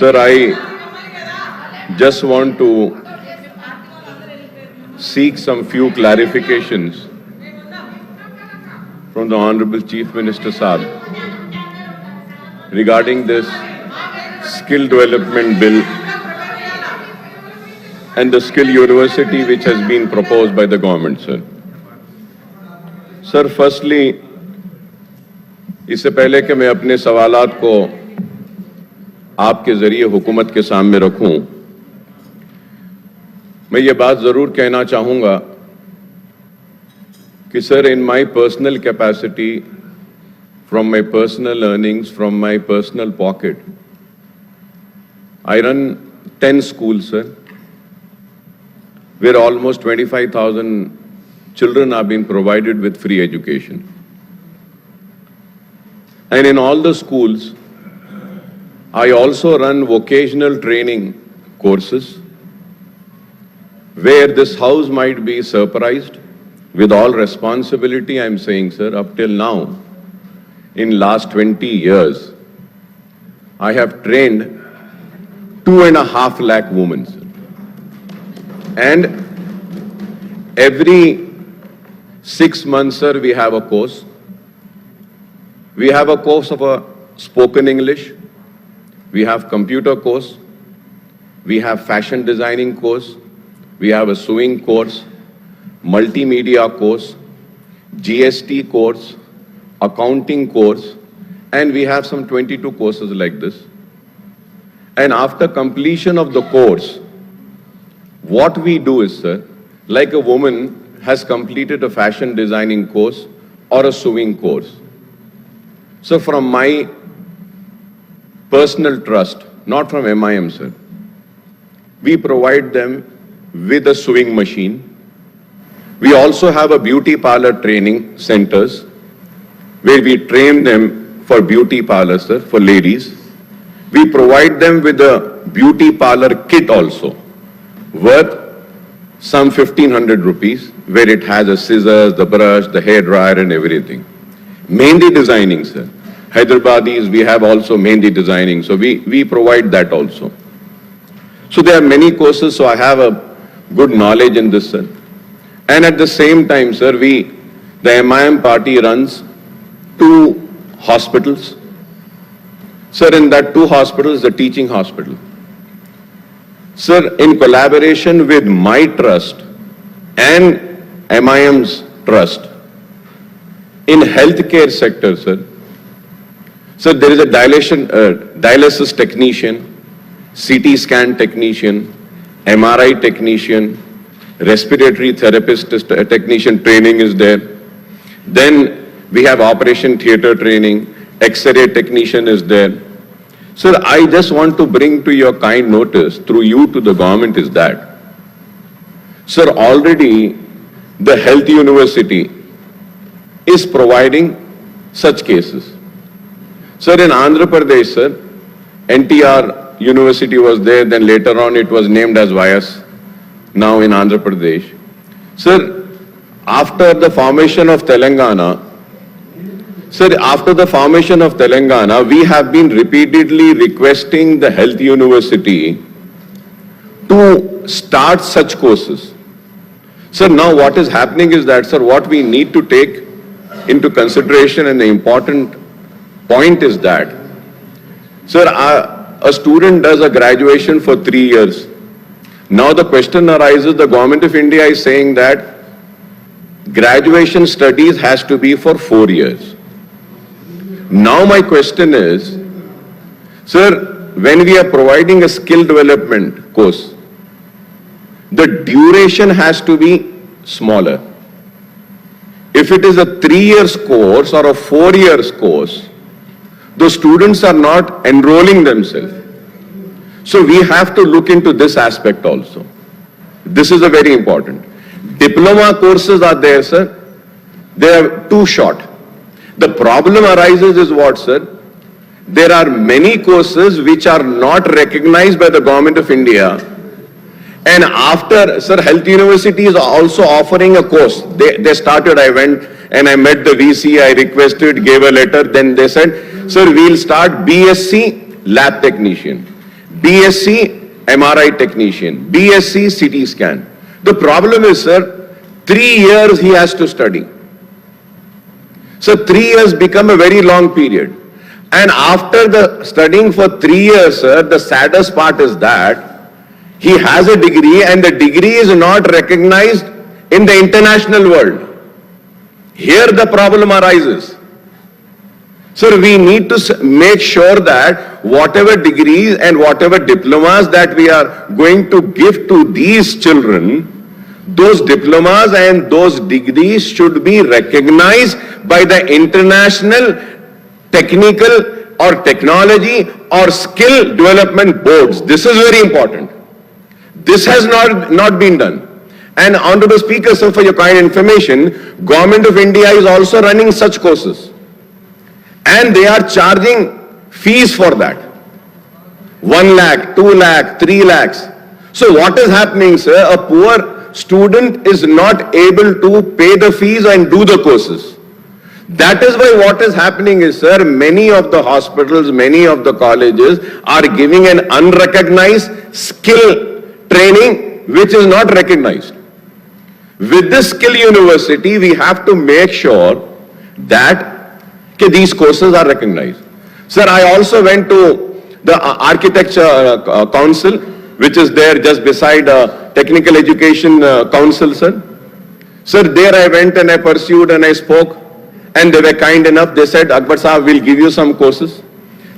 Sir, I just want to seek some few clarifications from the Honorable Chief Minister Saab regarding this skill development bill and the skill university which has been proposed by the government, sir. Sir, firstly, इससे पहले कि मैं अपने सवालात को आपके जरिए हुकूमत के सामने रखूं, मैं ये बात जरूर कहना चाहूंगा कि sir, in my personal capacity, from my personal earnings, from my personal pocket, I run 10 schools, sir, where almost 25,000 children are being provided with free education. And in all the schools, I also run vocational training courses where this house might be surprised. With all responsibility, I'm saying, sir, up till now, in last 20 years, I have trained 2.5 lakh women, sir. And every 6 months, sir, we have a course. We have a course of a spoken English. We have computer course. We have fashion designing course. We have a sewing course, multimedia course, GST course, accounting course, and we have some 22 courses like this. And after completion of the course, what we do is, sir, like a woman has completed a fashion designing course or a sewing course. So from my personal trust, not from MIM, sir, we provide them with a sewing machine. We also have a beauty parlor training centers where we train them for beauty parlors, sir, for ladies. We provide them with a beauty parlor kit also, worth some 1,500 rupees, where it has a scissors, the brush, the hair dryer and everything. Mehndi designing, sir. Hyderabadis, we have also mehndi designing, so we provide that also. So there are many courses, so I have a good knowledge in this, sir. And at the same time, sir, the MIM party runs 2 hospitals. Sir, in that 2 hospitals, the teaching hospital. Sir, in collaboration with my trust and MIM's trust, in healthcare sector, sir, there is a dialysis technician, CT scan technician, MRI technician, respiratory therapist technician training is there. Then we have operation theater training, X-ray technician is there. Sir, I just want to bring to your kind notice through you to the government is that, sir, already the health university is providing such cases. Sir, in Andhra Pradesh, sir, NTR University was there, then later on it was named as Vyas, now in Andhra Pradesh. Sir, after the formation of Telangana, we have been repeatedly requesting the health university to start such courses. Sir, now what is happening is that, sir, what we need to take into consideration, and the important point is that, sir, a student does a graduation for 3 years. Now the question arises, the Government of India is saying that graduation studies has to be for 4 years. Now my question is, sir, when we are providing a skill development course, the duration has to be smaller. If it is a 3 years course or a 4 years course, the students are not enrolling themselves. So we have to look into this aspect also. This is a very important. Diploma courses are there, sir. They are too short. The problem arises is what, sir? There are many courses which are not recognized by the Government of India. And after, sir, Health University is also offering a course. They started, I went and I met the VC, I requested, gave a letter, then they said, sir, we'll start BSc Lab Technician. BSc MRI technician, BSc CT scan. The problem is, sir, 3 years he has to study. So 3 years become a very long period. And after the studying for 3 years, sir, the saddest part is that he has a degree and the degree is not recognized in the international world. Here the problem arises. Sir, we need to make sure that whatever degrees and whatever diplomas that we are going to give to these children, those diplomas and those degrees should be recognized by the international technical or technology or skill development boards. This is very important. This has not been done. And Honorable Speaker, sir, for your kind information, Government of India is also running such courses. And they are charging fees for that. 1 lakh, 2 lakh, 3 lakhs. So what is happening, sir? A poor student is not able to pay the fees and do the courses. That is why what is happening is, sir, many of the hospitals, many of the colleges are giving an unrecognized skill training which is not recognized. With this skill university, we have to make sure that these courses are recognized. Sir, I also went to the Architecture Council, which is there just beside Technical Education Council, sir. Sir, there I went and I pursued and I spoke, and they were kind enough. They said, Akbar Sahab, we'll give you some courses.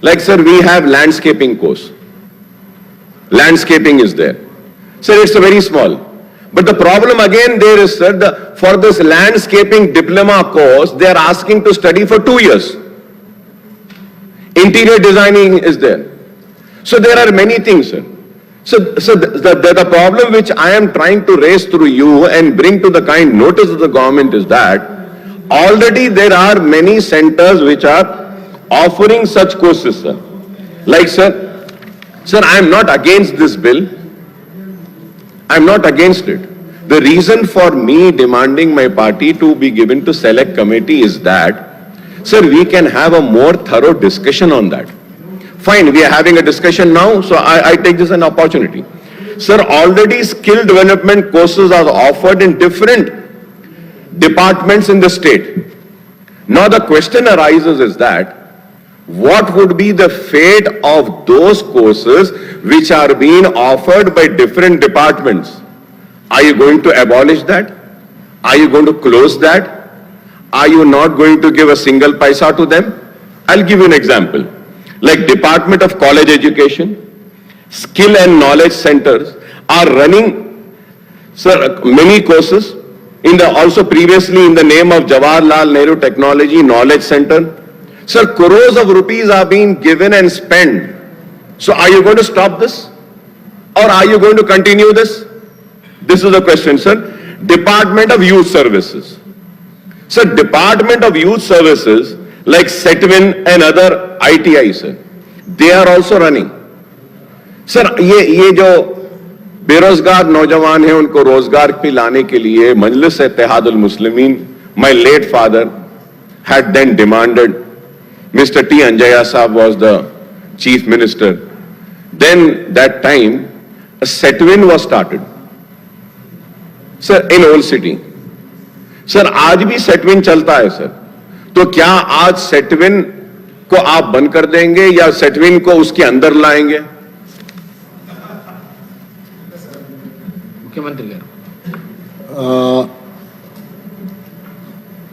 Like, sir, we have landscaping course. Landscaping is there. Sir, it's a very small. But the problem again there is, sir, for this landscaping diploma course, they are asking to study for 2 years. Interior designing is there. So there are many things, sir. So the problem which I am trying to raise through you and bring to the kind notice of the government is that already there are many centers which are offering such courses, sir. Like, sir, I am not against this bill. I'm not against it. The reason for me demanding my party to be given to select committee is that, sir, we can have a more thorough discussion on that. Fine, we are having a discussion now, so I take this as an opportunity. Sir, already skill development courses are offered in different departments in the state. Now the question arises is that, what would be the fate of those courses which are being offered by different departments? Are you going to abolish that? Are you going to close that? Are you not going to give a single paisa to them? I'll give you an example. Like Department of College Education, Skill and Knowledge Centers are running, sir, many courses. Also previously in the name of Jawaharlal Nehru Technology Knowledge Center. Sir, crores of rupees are being given and spent. So are you going to stop this? Or are you going to continue this? This is the question, sir. Department of Youth Services. Sir, Department of Youth Services like SETWIN and other ITI, sir, they are also running. Sir, ये जो बेरोजगार नौजवान हैं उनको रोजगार पे लाने के लिए मजलिस Ittehadul Muslimeen, my late father had then demanded. Mr. T. Anjaya Saab was the chief minister. Then that time, a SETWIN was started. Sir, in Old City. Sir, आज भी SETWIN चलता है सर. तो क्या आज SETWIN को आप बंद कर देंगे या SETWIN को उसके अंदर लाएंगे? मुख्यमंत्री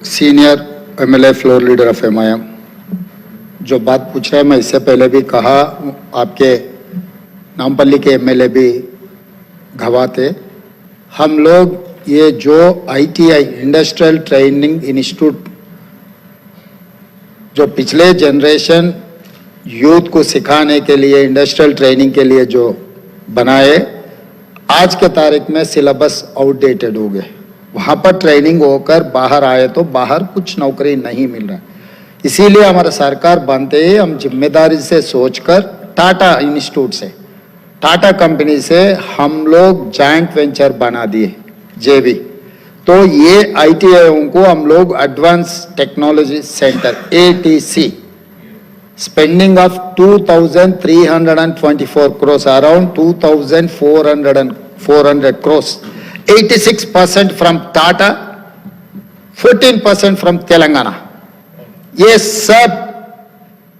senior MLA floor leader of MIM जो बात पूछ रहे हैं, मैं इससे पहले भी कहा, आपके नामपल्ली के MLA भी गवाह थे। हम लोग ये जो ITI इंडस्ट्रियल ट्रेनिंग इंस्टीट्यूट जो पिछले जनरेशन यूथ को सिखाने के लिए इंडस्ट्रियल ट्रेनिंग के लिए जो बनाए, आज के तारीख में सिलेबस आउटडेटेड हो गए। वहाँ पर ट्रेनिंग होकर बाहर आए तो बाहर कुछ नौकरी नहीं मिल रहा। इसीलिए हमारा सरकार बनते ही हम जिम्मेदारी से सोचकर टाटा इंस्टीट्यूट से, टाटा कंपनी से हम लोग जॉइंट वेंचर बना दिए JV। तो ये ITI को हम लोग advance technology centre ATC spending of 2,324 crores, around 2,400 crores. 86% from Tata, 14% from Telangana. ये सब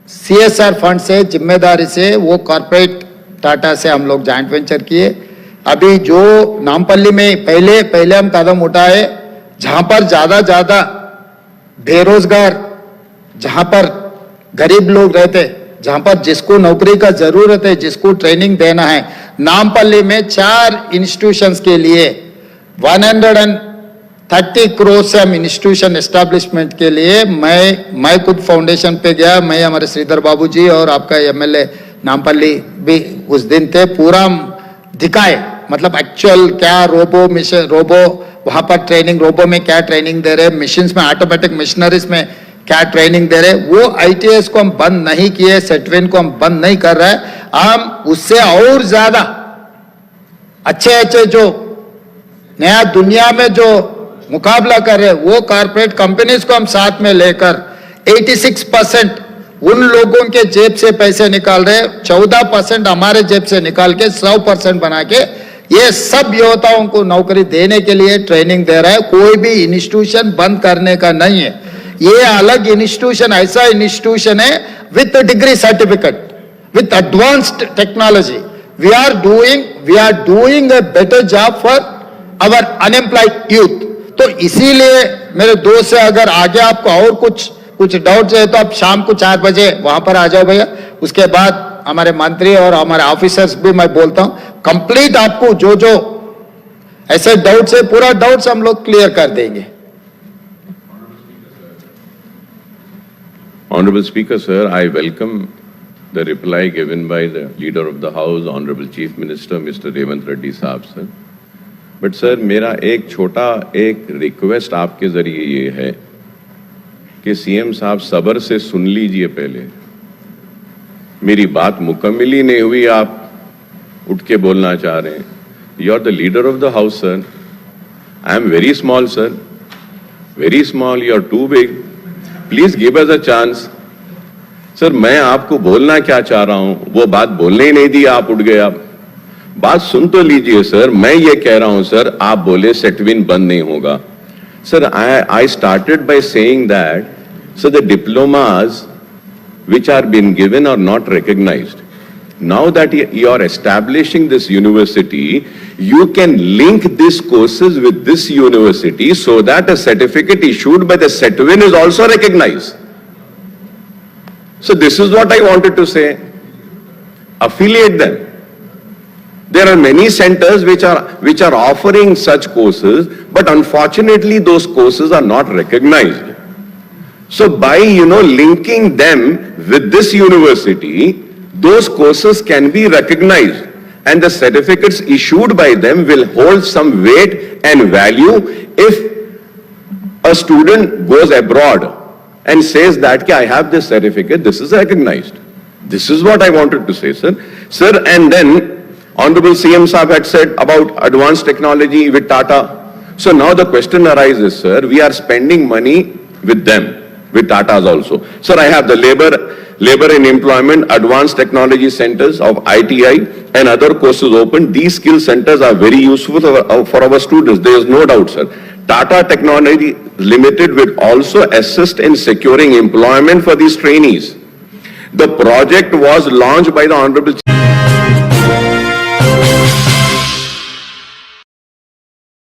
CSR फंड से, जिम्मेदारी से, वो कॉर्पोरेट टाटा से हम लोग जॉइंट वेंचर किए. अभी जो नामपल्ली में पहले हम कदम उठाए, जहां पर ज्यादा बेरोजगार, जहां पर गरीब लोग रहते, जहां पर जिसको नौकरी का जरूरत है, जिसको ट्रेनिंग देना है, नामपल्ली में 4 इंस्टीट्यूशंस के लिए 130 करोड़ से हम इंस्टीट्यूशन एस्टेब्लिशमेंट के लिए मैं खुद फाउंडेशन पे गया. मैं, हमारे श्रीधर बाबू जी और आपका एमएलए नामपल्ली भी उस दिन थे. पूरा दिखाए, मतलब एक्चुअल क्या रोबो वहां पर ट्रेनिंग, रोबो में क्या ट्रेनिंग दे रहे, मशीन्स में, ऑटोमेटिक मशीनरीज में क्या ट्रेनिंग दे रहे. वो आईटीएस को हम बंद नहीं किए, सेटविन को हम बंद नहीं कर रहे हैं. हम उससे और ज्यादा अच्छे जो नया दुनिया में जो मुकाबला कर रहे हैं, वो कॉर्पोरेट कंपनीज को हम साथ में लेकर 86% उन लोगों के जेब से पैसे निकाल रहे हैं, 14% हमारे जेब से निकाल के 100% बना के ये सब युवताओं को नौकरी देने के लिए ट्रेनिंग दे रहा है. कोई भी इंस्टीट्यूशन बंद करने का नहीं है. ये अलग इंस्टीट्यूशन, ऐसा इंस्टीट्यूशन है with degree certificate, with advanced technology. We are doing a better job for our unemployed youth. तो इसीलिए मेरे दोस्त से, अगर आगे आपको और कुछ डाउट है तो आप शाम को 4 बजे वहां पर आ जाओ भैया. उसके बाद हमारे मंत्री और हमारे ऑफिसर्स भी मैं बोलता हूं, कंप्लीट आपको जो ऐसे डाउट्स है, पूरा डाउट्स हम लोग क्लियर कर देंगे. Honorable Speaker, sir, I welcome the reply given by the Leader of the House, Honorable Chief Minister, Mr. Revant Reddy साहब, sir. बट सर, मेरा एक रिक्वेस्ट आपके जरिए ये है कि सीएम साहब सब्र से सुन लीजिए. पहले मेरी बात मुकम्मल ही नहीं हुई, आप उठ के बोलना चाह रहे हैं. You are the leader of the house sir. I am very small sir, very small. You are too big. Please give us a chance. Sir, मैं आपको बोलना क्या चाह रहा हूं वो बात बोलने ही नहीं दी, आप उठ गए. आप बात सुन तो लीजिए सर. मैं ये कह रहा हूं सर, आप बोले सेटविन बंद नहीं होगा. Sir, I started by saying that sir the diplomas which are been given are not recognized. Now that you are establishing this university, you can link these courses with this university so that a certificate issued by the SETWIN is also recognized. So this is what I wanted to say. Affiliate them. There are many centers which are offering such courses, but unfortunately those courses are not recognized. So by, linking them with this university, those courses can be recognized and the certificates issued by them will hold some weight and value if a student goes abroad and says that I have this certificate, this is recognized. This is what I wanted to say, sir. Sir, and then Honorable CM Saab had said about advanced technology with Tata. So now the question arises, sir, we are spending money with them, with Tata's also. Sir, I have the labor and employment, advanced technology centers of ITI and other courses open. These skill centers are very useful for our students. There is no doubt, sir. Tata Technology Limited will also assist in securing employment for these trainees. The project was launched by the Honorable